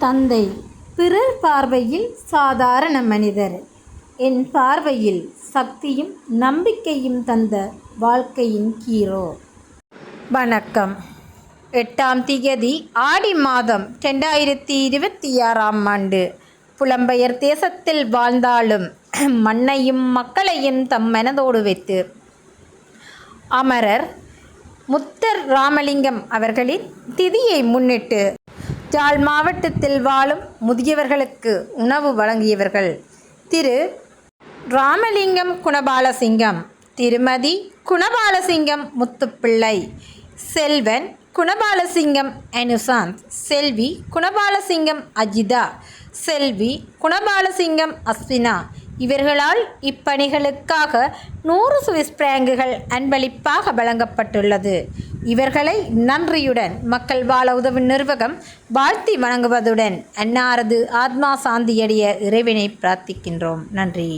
தந்தை பிறர் பார்வையில் சாதாரண மனிதர், என் பார்வையில் சக்தியும் நம்பிக்கையும் தந்த வாழ்க்கையின் ஹீரோ. வணக்கம். 8ஆம் தேதி ஆடி மாதம் 2026ஆம் ஆண்டு. புலம்பெயர் தேசத்தில் வாழ்ந்தாலும் மண்ணையும் மக்களையும் தம் மனதோடு வைத்து அமரர் முத்தர் ராமலிங்கம் அவர்களின் திதியை முன்னிட்டு யாழ் மாவட்டத்தில் வாழும் முதியவர்களுக்கு உணவு வழங்கியவர்கள் திரு ராமலிங்கம் குணபாலசிங்கம், திருமதி குணபாலசிங்கம் முத்துப்பிள்ளை, செல்வன் குணபாலசிங்கம் அனுசாந்த், செல்வி குணபாலசிங்கம் அஜிதா, செல்வி குணபாலசிங்கம் அஸ்வினா இவர்களால் இப்பணிகளுக்காக 100 சுவிஸ் பிராங்குகள் அன்பளிப்பாக வழங்கப்பட்டுள்ளது. இவர்களை நன்றியுடன் மக்கள் வாழ உதவும் நிர்வாகம் வாழ்த்தி வணங்குவதுடன் அன்னாரது ஆத்மா சாந்தியடைய இறைவனை பிரார்த்திக்கின்றோம். நன்றி.